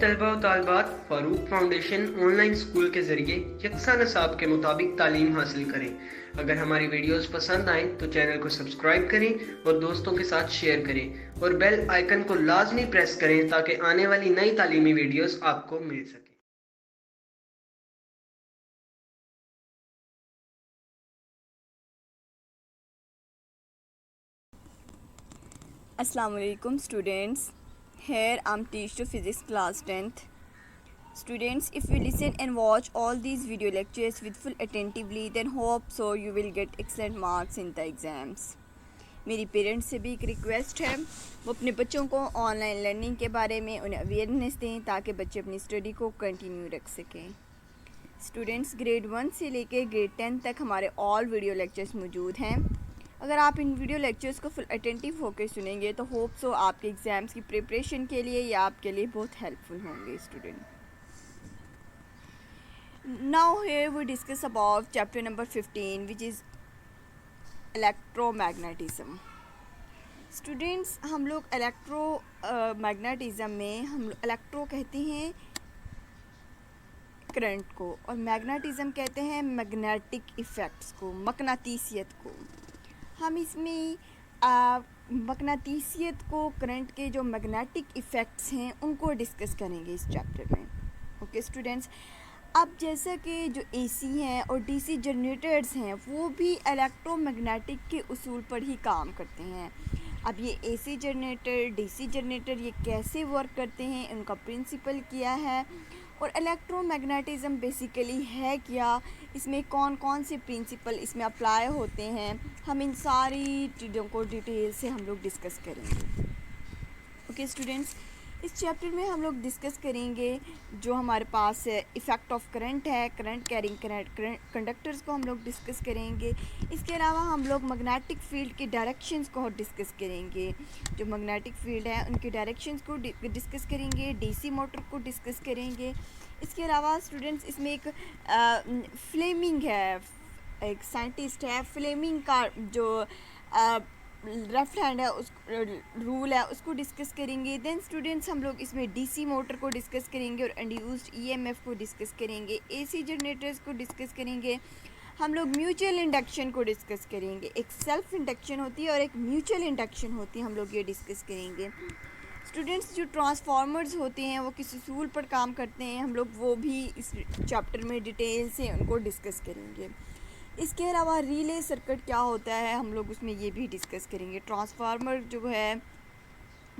तलबा व तालबात Farooq foundation online school के ज़रिए यकसा नसाब के मुताबिक तालीम हासिल करें। अगर हमारी वीडियोस पसंद आएँ तो चैनल को सब्सक्राइब करें और दोस्तों के साथ शेयर करें और बेल आइकन को लाजमी प्रेस करें ताकि आने वाली नई तालीमी वीडियोस आपको मिल सके। Assalamu alaikum students. Here I am teacher physics class 10th. Students, if you listen and watch all these video lectures with full attentively, then hope so you will get excellent marks in the exams. मेरी parents से भी एक request है, वो अपने बच्चों को online learning के बारे में उन्हें अवेयरनेस दें ताकि बच्चे अपनी स्टडी को कंटिन्यू रख सकें। स्टूडेंट्स, ग्रेड 1 से लेकर ग्रेड 10 तक हमारे ऑल वीडियो लेक्चर्स मौजूद हैं। अगर आप इन वीडियो लेक्चर्स को फुल अटेंटिव होकर सुनेंगे तो होप सो आपके एग्ज़ाम्स की प्रिपरेशन के लिए या आपके लिए बहुत हेल्पफुल होंगे student. Now here we discuss about chapter number 15 which is electromagnetism. Students, हम लोग मैग्नेटिज्म में हम इलेक्ट्रो कहते हैं करंट को और मैग्नेटिज्म कहते हैं मैग्नेटिक इफ़ेक्ट्स को, मकनातीसियत को। हम इसमें मकनातीसियत को, करंट के जो मैग्नेटिक इफ़ेक्ट्स हैं उनको डिस्कस करेंगे इस चैप्टर में। ओके स्टूडेंट्स, अब जैसा कि जो एसी हैं और डीसी जनरेटर्स हैं वो भी इलेक्ट्रोमैग्नेटिक के उसूल पर ही काम करते हैं। अब ये एसी जनरेटर, डीसी जनरेटर ये कैसे वर्क करते हैं, उनका प्रिंसिपल क्या है और इलेक्ट्रोमैग्नेटिज्म बेसिकली है क्या, इसमें कौन कौन से प्रिंसिपल इसमें अप्लाई होते हैं, हम इन सारी चीज़ों को डिटेल से हम लोग डिस्कस करेंगे। ओके स्टूडेंट्स, इस चैप्टर में हम लोग डिस्कस करेंगे जो हमारे पास इफ़ेक्ट ऑफ करंट है, करंट कैरिंग कंडक्टर्स को हम लोग डिस्कस करेंगे। इसके अलावा हम लोग मैग्नेटिक फील्ड के डायरेक्शंस को डिस्कस करेंगे, जो मैग्नेटिक फील्ड है उनके डायरेक्शंस को डिस्कस करेंगे, डीसी मोटर को डिस्कस करेंगे। इसके अलावा स्टूडेंट्स इसमें एक फ्लेमिंग है, एक साइंटिस्ट है, फ्लेमिंग का जो लेफ्ट हैंड है उस रूल है उसको डिस्कस करेंगे। देन स्टूडेंट्स हम लोग इसमें डीसी मोटर को डिस्कस करेंगे और इंड्यूस्ड ईएमएफ को डिस्कस करेंगे, एसी जनरेटर्स को डिस्कस करेंगे, हम लोग म्यूचुअल इंडक्शन को डिस्कस करेंगे। एक सेल्फ इंडक्शन होती है और एक म्यूचुअल इंडक्शन होती है, हम लोग ये डिस्कस करेंगे। स्टूडेंट्स, जो ट्रांसफार्मर्स होते हैं वो किस उसूल पर काम करते हैं, हम लोग वो भी इस चैप्टर में डिटेल से उनको डिस्कस करेंगे। इसके अलावा रिले सर्किट क्या होता है हम लोग उसमें ये भी डिस्कस करेंगे। ट्रांसफार्मर जो है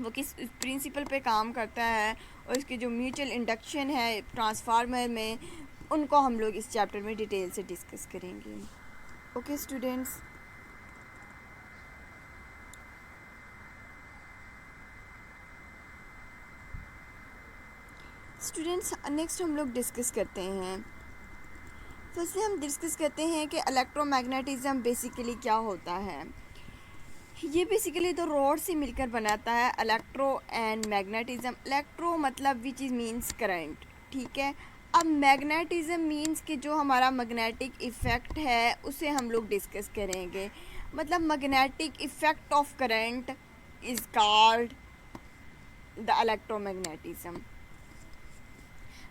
वो किस प्रिंसिपल पे काम करता है और इसके जो म्यूचुअल इंडक्शन है ट्रांसफार्मर में उनको हम लोग इस चैप्टर में डिटेल से डिस्कस करेंगे। ओके स्टूडेंट्स, नेक्स्ट हम लोग डिस्कस करते हैं। फर्स्टली हम डिस्कस करते हैं कि इलेक्ट्रोमैग्नेटिज्म बेसिकली क्या होता है। ये बेसिकली तो रॉड से मिलकर बनाता है, इलेक्ट्रो एंड मैग्नेटिज्म। इलेक्ट्रो मतलब विच इज़ मीन्स करंट, ठीक है। अब मैग्नेटिज्म मीन्स कि जो हमारा मैग्नेटिक इफ़ेक्ट है उसे हम लोग डिस्कस करेंगे। मतलब magnetic effect of current is called the electromagnetism.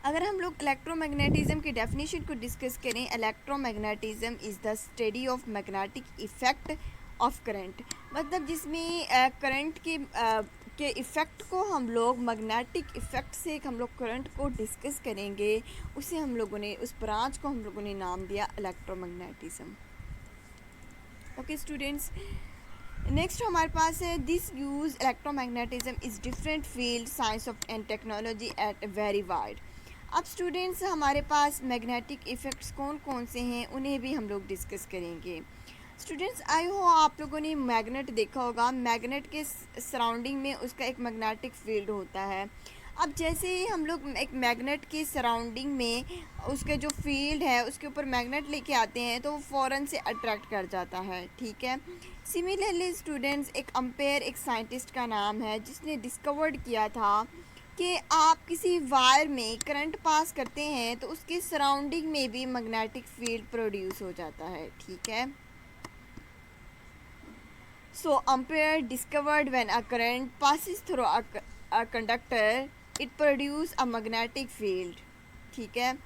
अगर हम लोग इलेक्ट्रोमैग्नेटिज्म की डेफिनेशन को डिस्कस करें, electromagnetism is the study of magnetic effect of current. मतलब जिसमें करंट के इफ़ेक्ट को हम लोग मैग्नेटिक इफ़ेक्ट से हम लोग करंट को डिस्कस करेंगे, उसे हम लोगों ने उस ब्रांच को हम लोगों ने नाम दिया इलेक्ट्रोमैग्नेटिज्म। ओके स्टूडेंट्स, नेक्स्ट हमारे पास है this use electromagnetism is different field science of and technology at very wide. अब स्टूडेंट्स हमारे पास मैग्नेटिक इफ़ेक्ट्स कौन कौन से हैं उन्हें भी हम लोग डिस्कस करेंगे। स्टूडेंट्स, आई हो आप लोगों ने मैग्नेट देखा होगा, मैग्नेट के सराउंडिंग में उसका एक मैग्नेटिक फील्ड होता है। अब जैसे ही हम लोग एक मैग्नेट के सराउंडिंग में उसका जो फील्ड है उसके ऊपर मैग्नेट लेके आते हैं तो वो फ़ौरन से अट्रैक्ट कर जाता है, ठीक है। सिमिलरली स्टूडेंट्स, एक अम्पेयर एक साइंटिस्ट का नाम है जिसने डिस्कवर्ड किया था कि आप किसी वायर में करंट पास करते हैं तो उसके सराउंडिंग में भी मैग्नेटिक फील्ड प्रोड्यूस हो जाता है, ठीक है। So Ampere discovered when a current passes through a conductor it produce a magnetic field. ठीक है,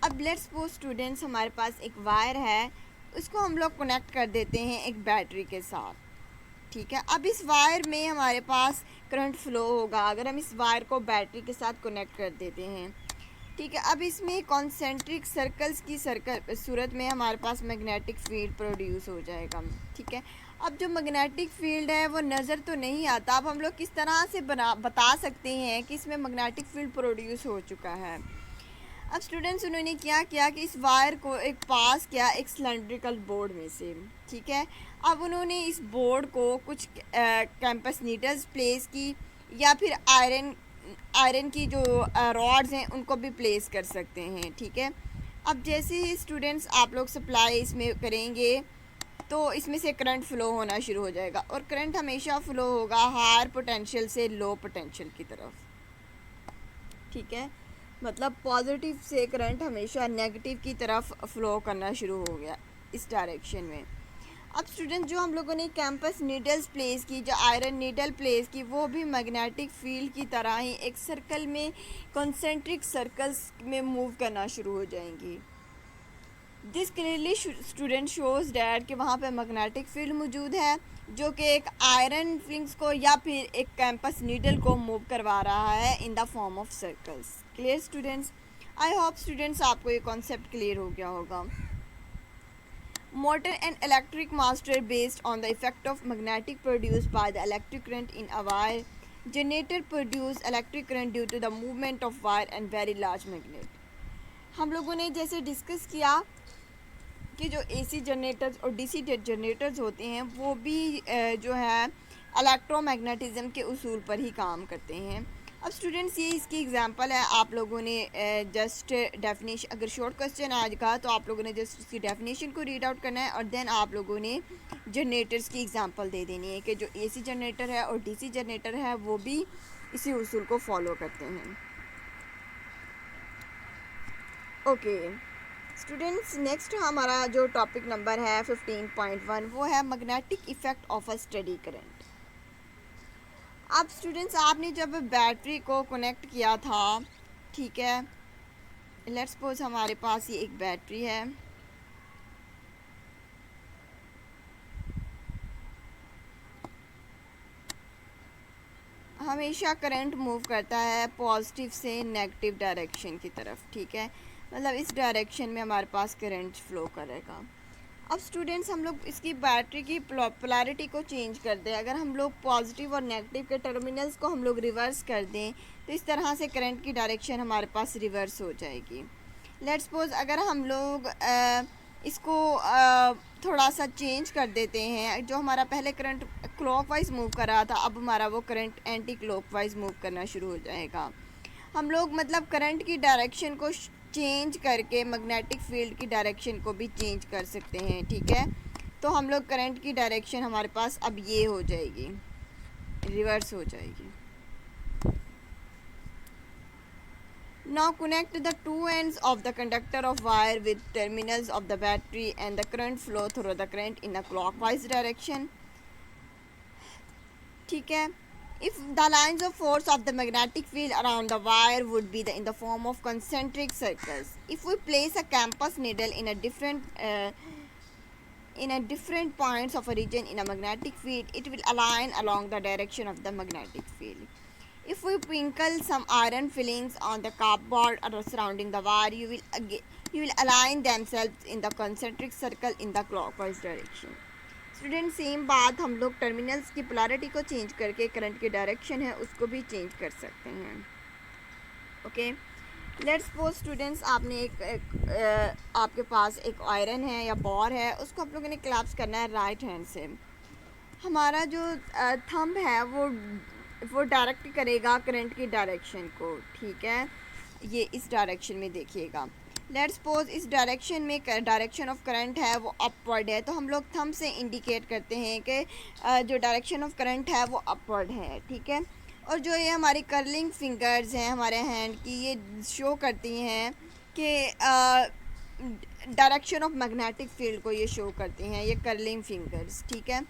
अब लेट्स सपोज स्टूडेंट्स हमारे पास एक वायर है, उसको हम लोग कनेक्ट कर देते हैं एक बैटरी के साथ। ठीक है, अब इस वायर में हमारे पास करंट फ्लो होगा अगर हम इस वायर को बैटरी के साथ कनेक्ट कर देते हैं। ठीक है, अब इसमें कॉन्सेंट्रिक सर्कल्स की सर्कल सूरत में हमारे पास मैग्नेटिक फील्ड प्रोड्यूस हो जाएगा। ठीक है, अब जो मैग्नेटिक फील्ड है वो नज़र तो नहीं आता, अब हम लोग किस तरह से बता सकते हैं कि इसमें मैग्नेटिक फील्ड प्रोड्यूस हो चुका है। अब स्टूडेंट्स उन्होंने क्या किया कि इस वायर को एक पास किया एक सिलेंड्रिकल बोर्ड में से। ठीक है, अब उन्होंने इस बोर्ड को कुछ कैंपस नीडल्स प्लेस की या फिर आयरन की जो रॉड्स हैं उनको भी प्लेस कर सकते हैं। ठीक है, अब जैसे ही स्टूडेंट्स आप लोग सप्लाई इसमें करेंगे तो इसमें से करंट फ़्लो होना शुरू हो जाएगा, और करंट हमेशा फ़्लो होगा हायर पोटेंशियल से लो पोटेंशियल की तरफ। ठीक है, मतलब पॉजिटिव से करंट हमेशा नेगेटिव की तरफ फ़्लो करना शुरू हो गया इस डायरेक्शन में। अब स्टूडेंट जो हम लोगों ने कैंपस नीडल्स प्लेस की, जो आयरन नीडल प्लेस की, वो भी मैग्नेटिक फील्ड की तरह ही एक सर्कल में कॉन्सेंट्रिक सर्कल्स में मूव करना शुरू हो जाएंगी। This clearly student shows that कि वहाँ पे मैग्नेटिक फील्ड मौजूद है जो कि एक आयरन रिंग्स को या फिर एक कैंपस नीडल को मूव करवा रहा है in the form of circles. Clear students? I hope students आपको ये कॉन्सेप्ट क्लियर हो गया होगा। Motor and electric master based on the effect of magnetic produced by the electric current in a wire. Generator produce electric current due to the movement of wire and very large magnet. हम लोगों ने जैसे discuss किया कि जो AC generators और DC generators होते हैं वो भी जो है इलेक्ट्रोमैग्नेटिज्म के उसूल पर ही काम करते हैं। अब स्टूडेंट्स ये इसकी एग्जांपल है, आप लोगों ने जस्ट डेफिनेशन, अगर शॉर्ट क्वेश्चन आएगा तो आप लोगों ने जस्ट उसकी डेफिनेशन को रीड आउट करना है और देन आप लोगों ने जनरेटर्स की एग्जांपल दे देनी है कि जो AC जनरेटर है और DC जनरेटर है वो भी इसी उसूल को फॉलो करते हैं। ओके स्टूडेंट्स, नेक्स्ट हमारा जो टॉपिक नंबर है 15.1 वो है magnetic effect of a steady current. अब स्टूडेंट्स आपने जब बैटरी को कनेक्ट किया था, ठीक है, लेट्स सपोज हमारे पास ये एक बैटरी है, हमेशा करंट मूव करता है पॉजिटिव से नेगेटिव डायरेक्शन की तरफ। ठीक है, मतलब इस डायरेक्शन में हमारे पास करंट फ्लो करेगा। अब स्टूडेंट्स हम लोग इसकी बैटरी की पोलैरिटी को चेंज कर दें, अगर हम लोग पॉजिटिव और नेगेटिव के टर्मिनल्स को हम लोग रिवर्स कर दें तो इस तरह से करंट की डायरेक्शन हमारे पास रिवर्स हो जाएगी। लेट्स सपोज अगर हम लोग इसको थोड़ा सा चेंज कर देते हैं, जो हमारा पहले करंट क्लॉकवाइज मूव कर रहा था अब हमारा वो करंट एंटी क्लॉकवाइज मूव करना शुरू हो जाएगा। हम लोग मतलब करंट की डायरेक्शन को चेंज करके मैग्नेटिक फील्ड की डायरेक्शन को भी चेंज कर सकते हैं। ठीक है, तो हम लोग करंट की डायरेक्शन हमारे पास अब ये हो जाएगी, रिवर्स हो जाएगी। Now connect the two ends of the conductor of wire with terminals of the battery and the current flow through the current in a clockwise direction. ठीक है, if the lines of force of the magnetic field around the wire would be in the form of concentric circles. If we place a compass needle in a different points of a region in a magnetic field, it will align along the direction of the magnetic field. If we sprinkle some iron fillings on the cardboard or surrounding the wire, you will align themselves in the concentric circle in the clockwise direction. Student same बात हम लोग terminals की polarity को change करके current की direction है उसको भी चेंज कर सकते हैं। ओके, लेट्स सपोज स्टूडेंट्स आपने आपके पास एक आयरन है या बॉर है, उसको आप लोगों ने क्लैप्स करना है राइट हैंड से। हमारा जो थंब है वो डायरेक्ट करेगा करंट की डायरेक्शन को। ठीक है, ये इस डायरेक्शन में देखिएगा। लेट्स सपोज इस डायरेक्शन में डायरेक्शन ऑफ करंट है वो अपवर्ड है, तो हम लोग थंब से इंडिकेट करते हैं कि जो डायरेक्शन ऑफ करंट है वो अपवर्ड है। ठीक है, और जो ये हमारी कर्लिंग फिंगर्स हैं हमारे हैंड की, ये शो करती हैं कि डायरेक्शन ऑफ मैग्नेटिक फील्ड को ये शो करती हैं, ये कर्लिंग फिंगर्स। ठीक है,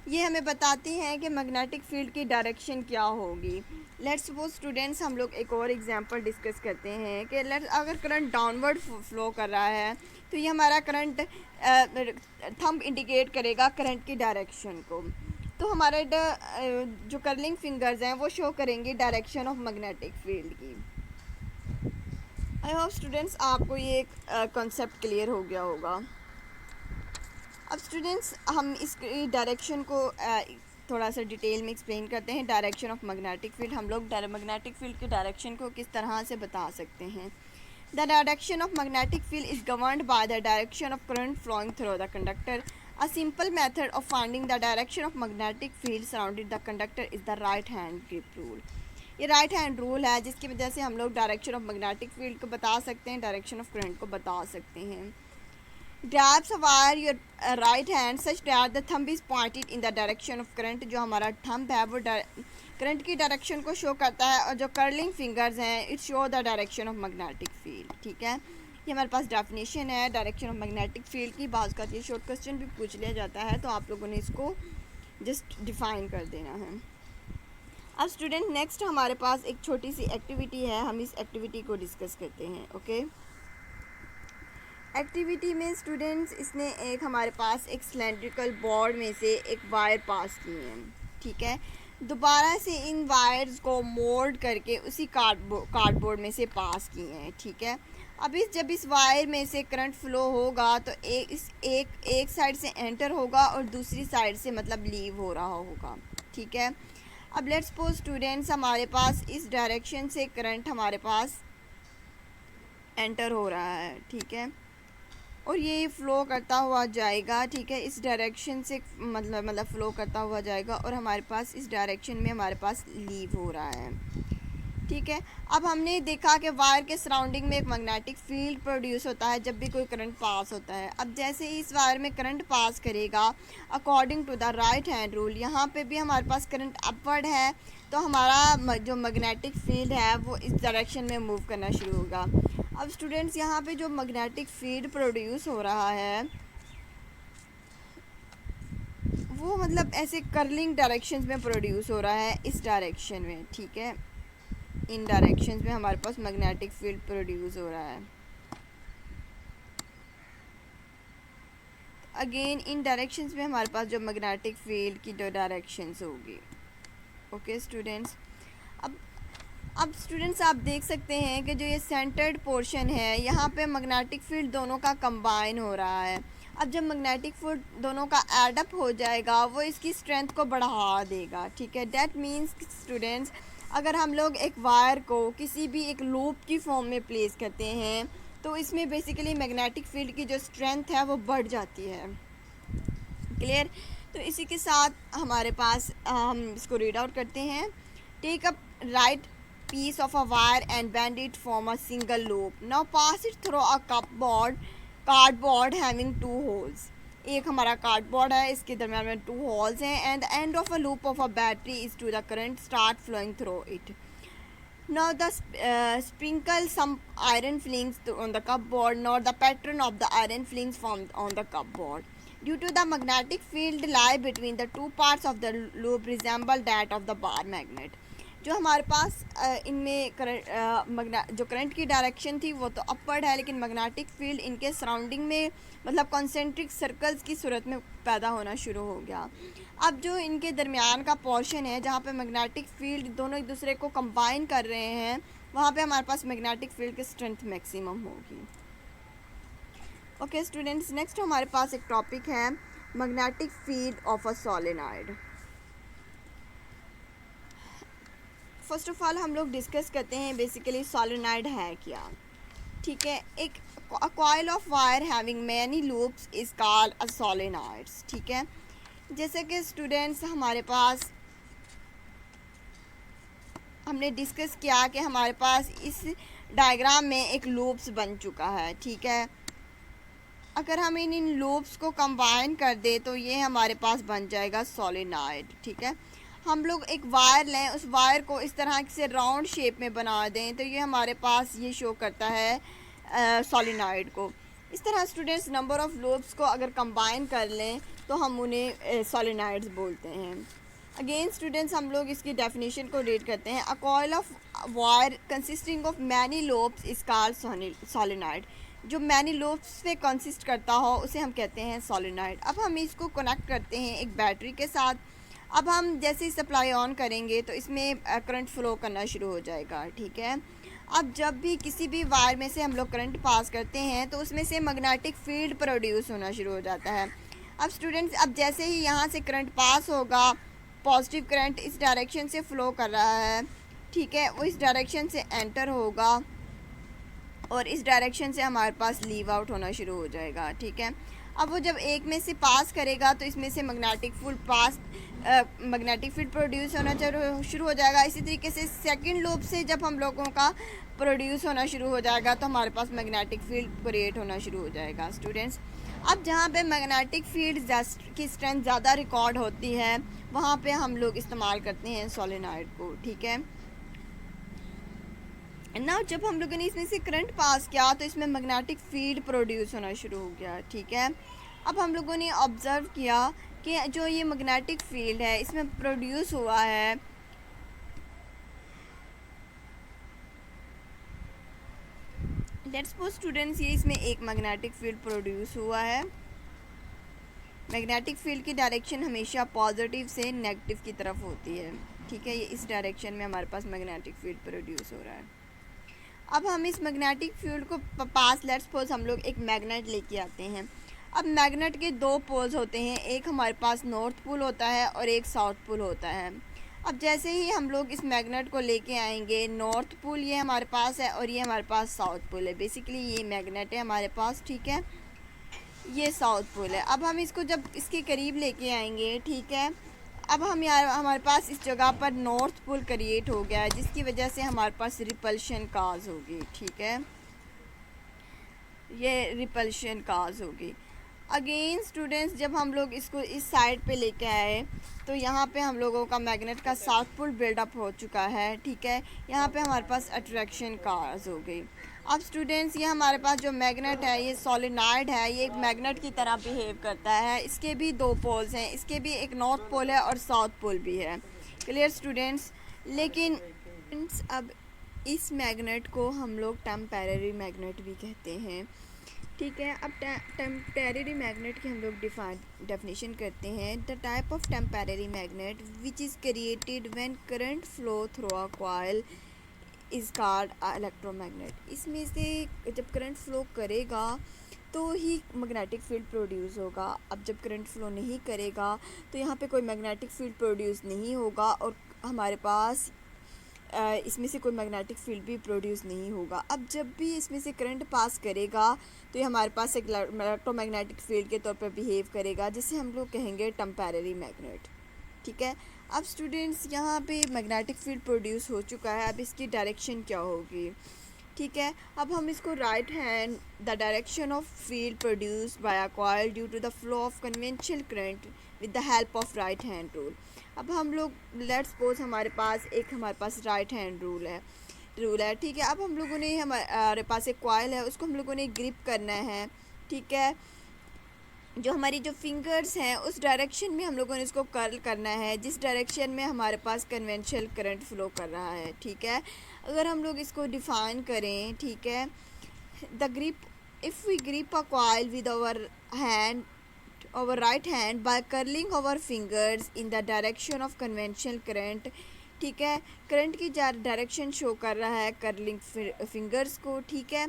ये हमें बताती हैं कि मैग्नेटिक फील्ड की डायरेक्शन क्या होगी। लेट्स सपोज स्टूडेंट्स, हम लोग एक और एग्जांपल डिस्कस करते हैं कि अगर करंट डाउनवर्ड फ्लो कर रहा है तो ये हमारा करंट थंब इंडिकेट करेगा करंट की डायरेक्शन को। तो हमारे जो कर्लिंग फिंगर्स हैं वो शो करेंगे डायरेक्शन ऑफ मैग्नेटिक फील्ड की। आई होप स्टूडेंट्स आपको ये कॉन्सेप्ट क्लियर हो गया होगा। अब स्टूडेंट्स हम इस डायरेक्शन को थोड़ा सा डिटेल में एक्सप्लेन करते हैं। डायरेक्शन ऑफ मैग्नेटिक फील्ड, हम लोग मैग्नेटिक फील्ड की डायरेक्शन को किस तरह से बता सकते हैं। The direction of magnetic field is governed by the direction of current flowing through the conductor. A simple method of finding the direction of magnetic field surrounding the conductor is the right hand grip rule. ये right hand rule है जिसकी वजह से हम लोग direction of magnetic field को बता सकते हैं, डायरेक्शन ऑफ करंट को बता सकते हैं। grabs a wire your right hand such that the thumb is pointed in the direction of current। जो हमारा थंब है वो करंट की डायरेक्शन को शो करता है, और जो कर्लिंग फिंगर्स हैं it show the direction of magnetic field. ठीक है, ये हमारे पास डेफिनेशन है डायरेक्शन ऑफ मैग्नेटिक फील्ड की। बाज़ का ये शॉर्ट क्वेश्चन भी पूछ लिया जाता है, तो आप लोगों ने इसको जस्ट डिफाइन कर देना है। अब स्टूडेंट नेक्स्ट हमारे पास एक छोटी सी एक्टिविटी है, हम इस एक्टिविटी को डिस्कस करते हैं। ओके, एक्टिविटी में स्टूडेंट्स इसने एक हमारे पास एक सिलेंड्रिकल बोर्ड में से एक वायर पास की है। ठीक है, दोबारा से इन वायर्स को मोल्ड करके उसी कार्डबोर्ड में से पास किए हैं। ठीक है, अब जब इस वायर में से करंट फ्लो होगा तो एक साइड से एंटर होगा और दूसरी साइड से मतलब लीव हो रहा होगा। ठीक है, अब लेट्स सपोज स्टूडेंट्स हमारे पास इस डायरेक्शन से करंट हमारे पास एंटर हो रहा है। ठीक है, और ये फ़्लो करता हुआ जाएगा। ठीक है, इस डायरेक्शन से मतलब फ़्लो करता हुआ जाएगा और हमारे पास इस डायरेक्शन में हमारे पास लीव हो रहा है। ठीक है, अब हमने देखा कि वायर के सराउंडिंग में एक मैग्नेटिक फील्ड प्रोड्यूस होता है जब भी कोई करंट पास होता है। अब जैसे ही इस वायर में करंट पास करेगा according to the right hand rule, यहाँ पे भी हमारे पास करंट अपवर्ड है, तो हमारा जो मैग्नेटिक फील्ड है वो इस डायरेक्शन में मूव करना शुरू होगा। अब स्टूडेंट्स यहाँ पे जो मैग्नेटिक फील्ड प्रोड्यूस हो रहा है वो मतलब ऐसे कर्लिंग डायरेक्शंस में प्रोड्यूस हो रहा है, इस डायरेक्शन में। ठीक है, इन डायरेक्शंस में हमारे पास मैग्नेटिक फील्ड प्रोड्यूस हो रहा है। अगेन इन डायरेक्शंस में हमारे पास जो मैग्नेटिक फील्ड की जो डायरेक्शंस होगी। ओके स्टूडेंट्स, अब स्टूडेंट्स आप देख सकते हैं कि जो ये सेंटर्ड पोर्शन है यहाँ पे मैग्नेटिक फील्ड दोनों का कंबाइन हो रहा है। अब जब मैग्नेटिक फील्ड दोनों का एडअप हो जाएगा वो इसकी स्ट्रेंथ को बढ़ा देगा। ठीक है, दैट मीन्स स्टूडेंट्स अगर हम लोग एक वायर को किसी भी एक लूप की फॉर्म में प्लेस करते हैं तो इसमें बेसिकली मैग्नेटिक फील्ड की जो स्ट्रेंथ है वो बढ़ जाती है। क्लियर? तो इसी के साथ हमारे पास हम इसको रीड आउट करते हैं। Take up right piece of a wire and bend it form a single loop. Now pass it through a cardboard having two holes. एक हमारा कार्डबोर्ड है, इसके दरम्यान में 2 होल्स हैं, and the end of a loop of a battery is to the current start flowing through it. Now the sprinkle some iron flings on the cupboard, not the pattern of the iron flings formed on the cupboard. Due to the magnetic field lie between the two parts of the loop resemble that of the bar magnet. जो हमारे पास इनमें जो current की direction थी वो तो upward है, लेकिन मैग्नेटिक फील्ड इनके सराउंडिंग में मतलब कॉन्सेंट्रिक सर्कल्स की सूरत में पैदा होना शुरू हो गया। अब जो इनके दरमियान का पोर्शन है जहाँ पे मैग्नेटिक फील्ड दोनों एक दूसरे को कंबाइन कर रहे हैं वहाँ पे हमारे पास मैग्नेटिक फील्ड की स्ट्रेंथ मैक्सिमम होगी। ओके स्टूडेंट्स, नेक्स्ट हमारे पास एक टॉपिक है magnetic field of a solenoid. First of all हम लोग डिस्कस करते हैं बेसिकली सोलेनॉइड है क्या। ठीक है, एक coil of wire having many loops is called a solenoids. ठीक है, जैसे कि स्टूडेंट्स हमारे पास हमने डिस्कस किया कि हमारे पास इस डायग्राम में एक लूप्स बन चुका है। ठीक है, अगर हम इन लूप्स को कंबाइन कर दे तो ये हमारे पास बन जाएगा सोलेनॉइड। ठीक है, हम लोग एक वायर लें, उस वायर को इस तरह से राउंड शेप में बना दें तो ये हमारे पास ये शो करता है सोलेनॉइड को। इस तरह स्टूडेंट्स नंबर ऑफ़ लूप्स को अगर कंबाइन कर लें तो हम उन्हें सोलेनॉइड्स बोलते हैं। अगेन स्टूडेंट्स, हम लोग इसकी डेफिनेशन को रीड करते हैं। A coil of wire consisting of many lobes is called solenoid. जो मैनी लोब्स पे कंसिस्ट करता हो उसे हम कहते हैं सोलेनॉइड। अब हम इसको कनेक्ट करते हैं एक बैटरी के साथ। अब हम जैसे ही सप्लाई ऑन करेंगे तो इसमें करंट फ्लो करना शुरू हो जाएगा, ठीक है। अब जब भी किसी भी वायर में से हम लोग करंट पास करते हैं तो उसमें से मैग्नेटिक फील्ड प्रोड्यूस होना शुरू हो जाता है। अब स्टूडेंट्स, अब जैसे ही यहाँ से करंट पास होगा, पॉजिटिव करंट इस डायरेक्शन से फ़्लो कर रहा है, ठीक है, वो इस डायरेक्शन से एंटर होगा और इस डायरेक्शन से हमारे पास लीव आउट होना शुरू हो जाएगा, ठीक है। अब वो जब एक में से पास करेगा तो इसमें से मैग्नेटिक फील्ड प्रोड्यूस होना शुरू हो जाएगा। इसी तरीके से सेकंड लूप से जब हम लोगों का प्रोड्यूस होना शुरू हो जाएगा तो हमारे पास मैग्नेटिक फील्ड क्रिएट होना शुरू हो जाएगा स्टूडेंट्स। अब जहाँ पे मैग्नेटिक फील्ड की स्ट्रेंथ ज़्यादा रिकॉर्ड होती है वहाँ पे हम लोग इस्तेमाल करते हैं सोलेनॉइड को, ठीक है ना। जब हम लोगों ने इसमें से करंट पास किया तो इसमें मैग्नेटिक फील्ड प्रोड्यूस होना शुरू हो गया, ठीक है। अब हम लोगों ने ऑब्ज़र्व किया कि जो ये मैग्नेटिक फील्ड है इसमें प्रोड्यूस हुआ है, लेट्स सपोज स्टूडेंट्स, ये इसमें एक मैग्नेटिक फील्ड प्रोड्यूस हुआ है। मैग्नेटिक फील्ड की डायरेक्शन हमेशा पॉजिटिव से नेगेटिव की तरफ होती है, ठीक है। ये इस डायरेक्शन में हमारे पास मैग्नेटिक फील्ड प्रोड्यूस हो रहा है। अब हम इस मैग्नेटिक फील्ड को पास, लेट्स सपोज हम लोग एक मैग्नेट लेके आते हैं। अब मैग्नेट के दो पोल्स होते हैं, एक हमारे पास नॉर्थ पोल होता है और एक साउथ पोल होता है। अब जैसे ही हम लोग इस मैग्नेट को लेके आएंगे, नॉर्थ पोल ये हमारे पास है और ये हमारे पास साउथ पोल है। बेसिकली ये मैग्नेट है हमारे पास, ठीक है, ये साउथ पोल है। अब हम इसको जब इसके करीब लेके आएंगे, ठीक है, अब हम यार हमारे पास इस जगह पर नॉर्थ पोल क्रिएट हो गया है जिसकी वजह से हमारे पास रिपल्शन काज होगी, ठीक है, ये रिपल्शन काज होगी। अगेन स्टूडेंट्स, जब हम लोग इसको इस साइड पे लेके आए तो यहाँ पे हम लोगों का मैग्नेट का साउथ पोल बिल्डअप हो चुका है, ठीक है। यहाँ पे हमारे पास अट्रैक्शन काज हो गई। अब स्टूडेंट्स, ये हमारे पास जो मैग्नेट है ये सोलेनॉइड है, ये एक मैग्नेट की तरह बिहेव करता है। इसके भी दो पोल्स हैं, इसके भी एक नॉर्थ पोल है और साउथ पोल भी है। Clear students. लेकिन अब इस मैग्नेट को हम लोग टेम्परेरी मैग्नेट भी कहते हैं, ठीक है। अब टेम्परेरी मैग्नेट की हम लोग डेफिनेशन करते हैं। The type of temporary magnet which is created when current flow through a coil is called electromagnet. इसमें से जब करंट फ्लो करेगा तो ही मैग्नेटिक फील्ड प्रोड्यूस होगा। अब जब करंट फ्लो नहीं करेगा तो यहाँ पे कोई मैग्नेटिक फील्ड प्रोड्यूस नहीं होगा और हमारे पास इसमें से कोई मैग्नेटिक फील्ड भी प्रोड्यूस नहीं होगा। अब जब भी इसमें से करंट पास करेगा तो ये हमारे पास एक इलेक्ट्रोमैग्नेटिक फील्ड के तौर पर बिहेव करेगा जिसे हम लोग कहेंगे टेम्परेरी मैग्नेट, ठीक है। अब स्टूडेंट्स, यहाँ पे मैग्नेटिक फील्ड प्रोड्यूस हो चुका है, अब इसकी डायरेक्शन क्या होगी, ठीक है। अब हम इसको right hand the direction of field produce by a coil due to the flow of conventional current with the help of right hand rule. अब हम लोग लेट्स सपोज हमारे पास राइट हैंड रूल है, ठीक है। अब हम लोगों ने हमारे पास एक कॉइल है, उसको हम लोगों ने ग्रिप करना है, ठीक है। जो हमारी जो फिंगर्स हैं उस डायरेक्शन में हम लोगों ने इसको कर्ल करना है जिस डायरेक्शन में हमारे पास कन्वेंशनल करंट फ्लो कर रहा है, ठीक है। अगर हम लोग इसको डिफ़ाइन करें, ठीक है, the grip, if we grip a coil with our right hand by curling our fingers in the direction of conventional current, ठीक है। करंट की डायरेक्शन शो कर रहा है कर्लिंग फिंगर्स को, ठीक है।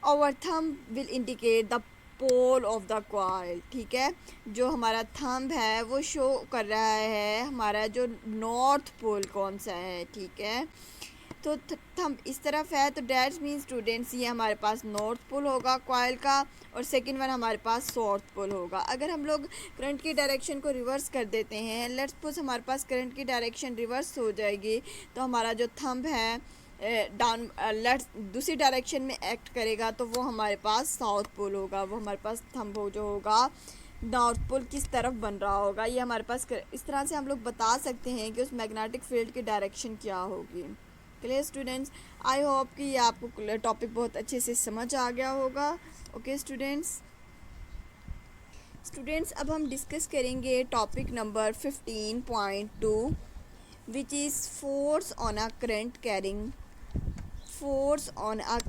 our thumb will indicate the pole of the coil, ठीक है। जो हमारा थंब है वो शो कर रहा है हमारा जो नॉर्थ पोल कौन सा है, ठीक है। तो थंब इस तरफ है तो डैट मीन स्टूडेंट्स ये हमारे पास नॉर्थ पोल होगा कॉइल का और सेकंड वन हमारे पास साउथ पोल होगा। अगर हम लोग करंट की डायरेक्शन को रिवर्स कर देते हैं, लेट्स सपोज हमारे पास करंट की डायरेक्शन रिवर्स हो जाएगी तो हमारा जो थंब है डाउन दूसरी डायरेक्शन में एक्ट करेगा तो वो हमारे पास साउथ पोल होगा, वो हमारे पास थंब जो होगा नॉर्थ पोल किस तरफ बन रहा होगा। ये हमारे पास इस तरह से हम लोग बता सकते हैं कि उस मैग्नेटिक फील्ड की डायरेक्शन क्या होगी। क्लियर स्टूडेंट्स, आई होप कि ये आपको टॉपिक बहुत अच्छे से समझ आ गया होगा। ओके स्टूडेंट्स, स्टूडेंट्स, अब हम डिस्कस करेंगे topic number 15.2 which is force on a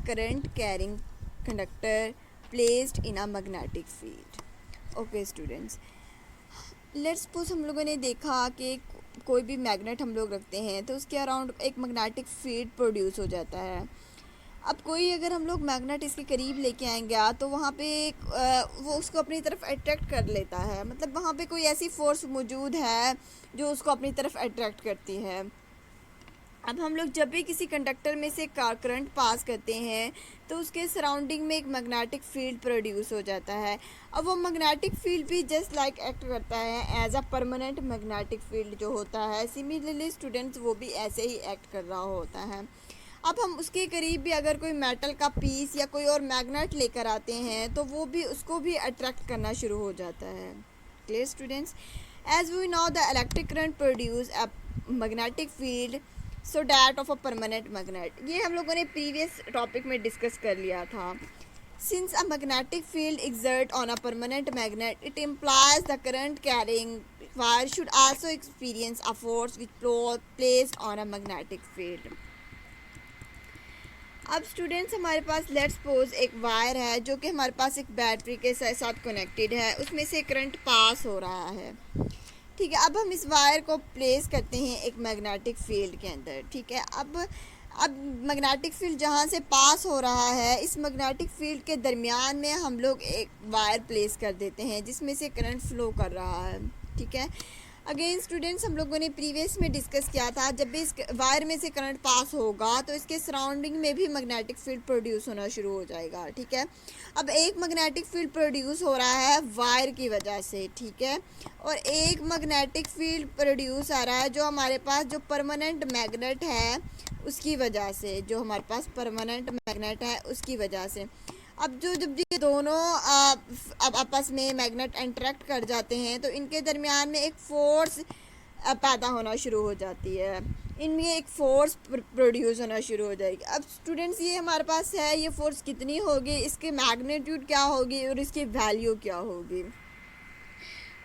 current carrying conductor placed in a magnetic field. Okay students, let's suppose हम लोगों ने देखा कि कोई भी मैग्नेट हम लोग रखते हैं तो उसके अराउंड एक मैग्नेटिक फील्ड प्रोड्यूस हो जाता है। अब कोई अगर हम लोग मैग्नेट इसके करीब लेके आएंगे तो वहाँ पे वो उसको अपनी तरफ अट्रैक्ट कर लेता है, मतलब वहाँ पे कोई ऐसी फोर्स मौजूद है जो उसको अपनी तरफ अट्रैक्ट करती है। अब हम लोग जब भी किसी कंडक्टर में से करंट पास करते हैं तो उसके सराउंडिंग में एक मैग्नेटिक फील्ड प्रोड्यूस हो जाता है। अब वो मैग्नेटिक फील्ड भी जस्ट लाइक एक्ट करता है as a permanent magnetic field जो होता है। सिमिलरली स्टूडेंट्स, वो भी ऐसे ही एक्ट कर रहा होता है। अब हम उसके करीब भी अगर कोई मेटल का पीस या कोई और मैग्नेट लेकर आते हैं तो वो भी उसको भी अट्रैक्ट करना शुरू हो जाता है। Clear students? As we know the electric current produce a magnetic field so that of a permanent magnet. ये हम लोगों ने प्रीवियस टॉपिक में डिस्कस कर लिया था। Since a magnetic field exert on a permanent magnet, it implies the current carrying wire should also experience a force which placed on a magnetic field. अब students, हमारे पास लेट्स सपोज एक wire है जो कि हमारे पास एक बैटरी के साथ कनेक्टेड है, उसमें से करंट पास हो रहा है। ठीक है, अब हम इस वायर को प्लेस करते हैं एक मैग्नेटिक फील्ड के अंदर। ठीक है, अब मैग्नेटिक फील्ड जहाँ से पास हो रहा है, इस मैग्नेटिक फील्ड के दरमियान में हम लोग एक वायर प्लेस कर देते हैं जिसमें से करंट फ्लो कर रहा है। ठीक है, अगेन स्टूडेंट्स, हम लोगों ने प्रीवियस में डिस्कस किया था जब भी इस वायर में से करंट पास होगा तो इसके सराउंडिंग में भी मैग्नेटिक फील्ड प्रोड्यूस होना शुरू हो जाएगा। ठीक है, अब एक मैग्नेटिक फील्ड प्रोड्यूस हो रहा है वायर की वजह से। ठीक है, और एक मैग्नेटिक फील्ड प्रोड्यूस आ रहा है जो हमारे पास जो परमानेंट मैग्नेट है उसकी वजह से, जो हमारे पास परमानेंट मैग्नेट है उसकी वजह से। अब जब ये दोनों अब आपस में मैग्नेट इंटरेक्ट कर जाते हैं तो इनके दरमियान में एक फ़ोर्स पैदा होना शुरू हो जाती है, इनमें एक फ़ोर्स प्रोड्यूस होना शुरू हो जाएगी। अब स्टूडेंट्स, ये हमारे पास है, ये फ़ोर्स कितनी होगी, इसके मैग्नीट्यूड क्या होगी और इसकी वैल्यू क्या होगी।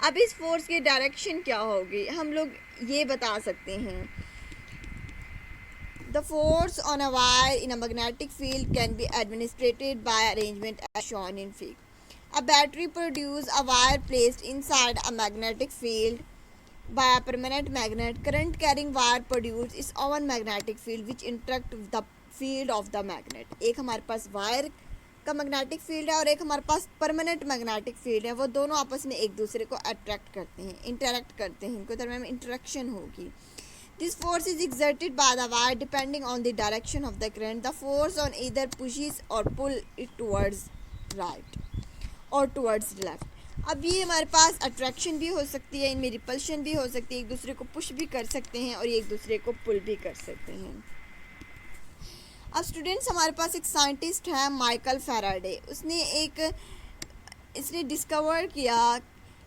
अब इस फोर्स की डायरेक्शन क्या होगी, हम लोग ये बता सकते हैं। The force on a wire in a magnetic field can be administered by arrangement as shown in fig. A battery produces a wire placed inside a magnetic field by a permanent magnet. Current carrying wire produces its own magnetic field which interact with the field of the magnet. एक हमारे पास wire का magnetic field है और एक हमारे पास permanent magnetic field है, वो दोनों आपस में एक दूसरे को अट्रैक्ट करते हैं, इंटरेक्ट करते हैं, इनके दरमियान में इंटरेक्शन होगी। This force is exerted by the wire depending on the direction of the current. The force on either pushes or pull it towards right or towards left. अब ये हमारे पास अट्रैक्शन भी हो सकती है, इनमें रिपल्शन भी हो सकती है, एक दूसरे को पुश भी कर सकते हैं और एक दूसरे को पुल भी कर सकते हैं। अब स्टूडेंट्स, हमारे पास एक साइंटिस्ट है माइकल फैराडे, इसने डिस्कवर किया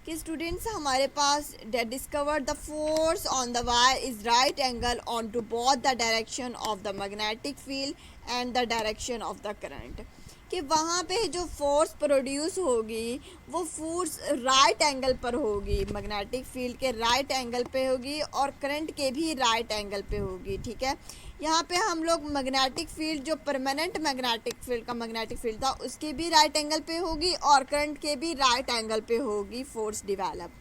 कि स्टूडेंट्स हमारे पास discover the force on the wire is right angle on to both the direction of the magnetic field and the direction of the current, कि वहाँ पे जो फोर्स प्रोड्यूस होगी वो फोर्स राइट एंगल पर होगी, मैग्नेटिक फील्ड के right angle पे होगी और करंट के भी राइट एंगल पे होगी। ठीक है, यहाँ पे हम लोग मैग्नेटिक फील्ड जो परमानेंट मैग्नेटिक फील्ड का मैग्नेटिक फील्ड था उसके भी राइट एंगल पे होगी और करंट के भी राइट एंगल पे होगी फोर्स डिवेलप।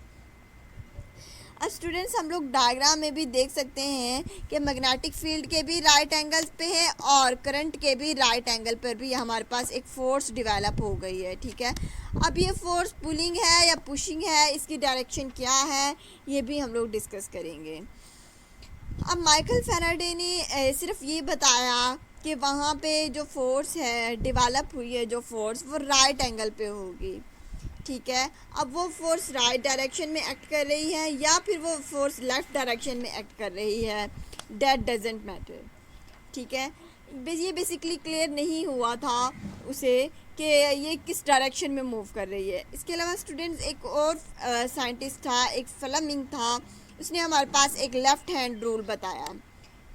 अब स्टूडेंट्स, हम लोग डायग्राम में भी देख सकते हैं कि मैग्नेटिक फील्ड के भी राइट एंगल्स पे है और करंट के भी राइट एंगल पर भी हमारे पास एक फ़ोर्स डिवेलप हो गई है। ठीक है, अब ये फ़ोर्स पुलिंग है या पुशिंग है, इसकी डायरेक्शन क्या है, ये भी हम लोग डिस्कस करेंगे। अब माइकल फैराडे ने सिर्फ ये बताया कि वहाँ पे जो फोर्स है डिवेलप हुई है, जो फोर्स वो राइट एंगल पे होगी। ठीक है, अब वो फोर्स राइट डायरेक्शन में एक्ट कर रही है या फिर वो फोर्स लेफ़्ट डायरेक्शन में एक्ट कर रही है, दैट डजेंट मैटर। ठीक है, ये बेसिकली क्लियर नहीं हुआ था उसे कि ये किस डायरेक्शन में मूव कर रही है। इसके अलावा स्टूडेंट्स, एक और साइंटिस्ट था, एक फ्लेमिंग था, उसने हमारे पास एक लेफ़्ट हैंड रूल बताया।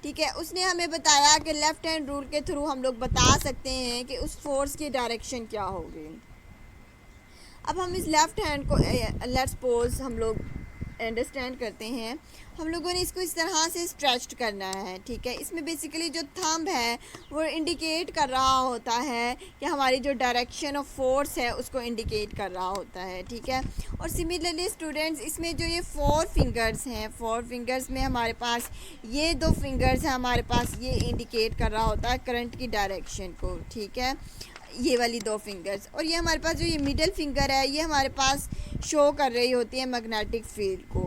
ठीक है, उसने हमें बताया कि लेफ़्ट हैंड रूल के थ्रू हम लोग बता सकते हैं कि उस फोर्स की डायरेक्शन क्या होगी। अब हम इस लेफ़्ट हैंड को लेट्स सपोज हम लोग अंडरस्टैंड करते हैं, हम लोगों ने इसको इस तरह से स्ट्रेच्ड करना है, ठीक है। इसमें बेसिकली जो थंब है वो इंडिकेट कर रहा होता है कि हमारी जो डायरेक्शन ऑफ फोर्स है उसको इंडिकेट कर रहा होता है, ठीक है। और सिमिलरली स्टूडेंट्स, इसमें जो ये 4 फिंगर्स हैं, 4 फिंगर्स में हमारे पास ये 2 फिंगर्स हैं, हमारे पास ये इंडिकेट कर रहा होता है करंट की डायरेक्शन को, ठीक है, ये वाली 2 फिंगर्स। और ये हमारे पास जो ये मिडल फिंगर है ये हमारे पास शो कर रही होती है मैग्नेटिक फील्ड को।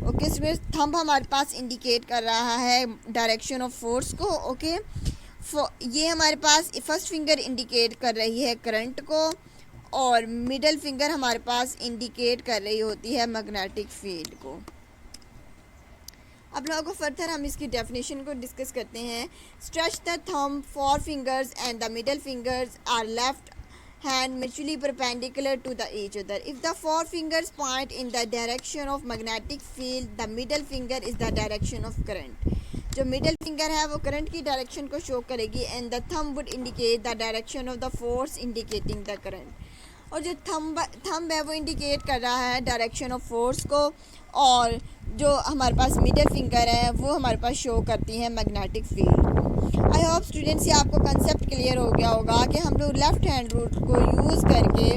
ओके, इसमें थंब हमारे पास इंडिकेट कर रहा है डायरेक्शन ऑफ फोर्स को। ओके, ये हमारे पास फर्स्ट फिंगर इंडिकेट कर रही है करंट को और मिडल फिंगर हमारे पास इंडिकेट कर रही होती है मैग्नेटिक फील्ड को। अब लोगों को फर्दर हम इसकी डेफिनेशन को डिस्कस करते हैं। Stretch the thumb 4 fingers and the middle fingers are left hand mutually perpendicular to the each other. If the 4 fingers point in the direction of magnetic field, the middle finger is the direction of current. जो middle finger है वो current की direction को show करेगी and the thumb would indicate the direction of the force indicating the current. और जो thumb है वो इंडिकेट कर रहा है डायरेक्शन ऑफ फोर्स को और जो हमारे पास मिडल फिंगर है वो हमारे पास शो करती है magnetic field. I hope students ये आपको कंसेप्ट क्लियर हो गया होगा कि हम लोग लेफ़्ट हैंड रूल को यूज़ करके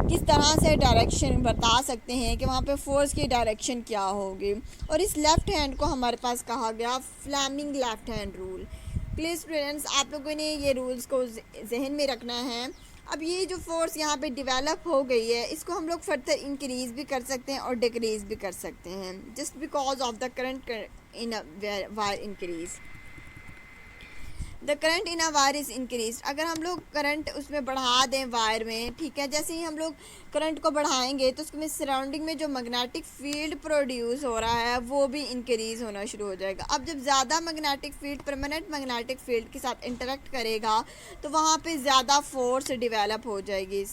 किस तरह से डायरेक्शन बता सकते हैं कि वहाँ पे फोर्स की डायरेक्शन क्या होगी। और इस लेफ़्ट हैंड को हमारे पास कहा गया Fleming left hand rule. Please students, आप लोगों ने ये रूल्स को जहन में रखना है। अब ये जो फोर्स यहाँ पे डेवलप हो गई है इसको हम लोग फर्दर इंक्रीज़ भी कर सकते हैं और डिक्रीज़ भी कर सकते हैं just because of the current in a wire increase. The current in a wire is increase. अगर हम लोग करंट उसमें बढ़ा दें वायर में, ठीक है, जैसे ही हम लोग करंट को बढ़ाएंगे तो उसमें सराउंडिंग में जो मैग्नेटिक फील्ड प्रोड्यूस हो रहा है वो भी इंक्रीज़ होना शुरू हो जाएगा। अब जब ज़्यादा magnetic field permanent magnetic field के साथ इंटरेक्ट करेगा तो वहाँ पे ज़्यादा फोर्स डेवलप हो जाएगी।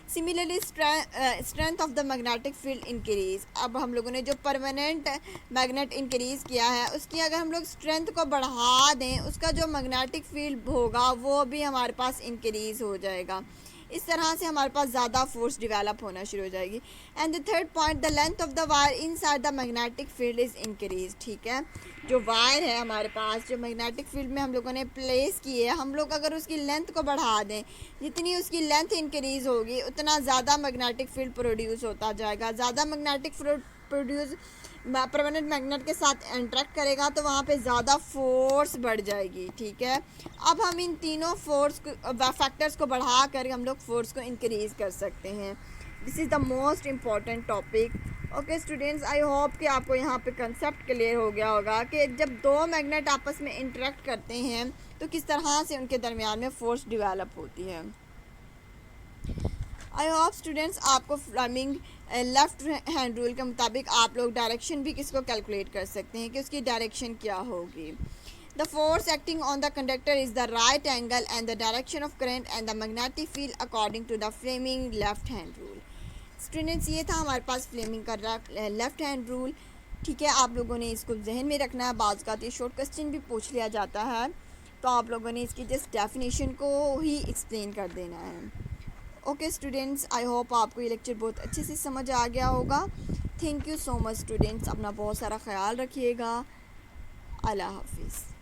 Similarly strength of the magnetic field increase. अब हम लोगों ने जो परमानेंट मैग्नेट इंक्रीज़ किया है उसकी अगर हम लोग स्ट्रेंथ को बढ़ा दें उसका जो मैग्नेटिक फील्ड होगा वो भी हमारे पास इंक्रीज़ हो जाएगा। इस तरह से हमारे पास ज़्यादा फोर्स डेवलप होना शुरू हो जाएगी। And the third point, the length of the wire inside the magnetic field is increase. ठीक है, जो वायर है हमारे पास जो मैग्नेटिक फील्ड में हम लोगों ने प्लेस की है, हम लोग अगर उसकी लेंथ को बढ़ा दें, जितनी उसकी लेंथ इंक्रीज़ होगी उतना ज़्यादा मैग्नेटिक फील्ड प्रोड्यूस होता जाएगा। ज़्यादा magnetic field produce permanent magnet के साथ इंटरेक्ट करेगा तो वहाँ पे ज़्यादा फोर्स बढ़ जाएगी। ठीक है, अब हम इन तीनों फोर्स फैक्टर्स को बढ़ा कर हम लोग फोर्स को इंक्रीज़ कर सकते हैं। This is the most important topic. Okay students, I hope कि आपको यहाँ पे कंसेप्ट क्लियर हो गया होगा कि जब 2 मैग्नेट आपस में इंटरेक्ट करते हैं तो किस तरह से उनके दरमियान में फोर्स डेवलप होती है। आई होप स्टूडेंट्स आपको फ्लेमिंग लेफ़्ट हैंड रूल के मुताबिक आप लोग डायरेक्शन भी किसको कैलकुलेट कर सकते हैं कि उसकी डायरेक्शन क्या होगी। The force acting on the conductor is the right angle and the direction of current and the magnetic field according to the Fleming left hand rule. Students, ये था हमारे पास फ्लेमिंग का लेफ़्ट हैंड रूल। ठीक है, आप लोगों ने इसको जहन में रखना है। बाज़ का ये शॉर्ट क्वेश्चन भी पूछ लिया जाता है तो आप लोगों ने इसकी जस्ट डेफिनेशन को ही एक्सप्लेन कर देना है। ओके स्टूडेंट्स, आई होप आपको ये लेक्चर बहुत अच्छे से समझ आ गया होगा। Thank you so much students, अपना बहुत सारा ख्याल रखिएगा। अल्लाह हाफिज़।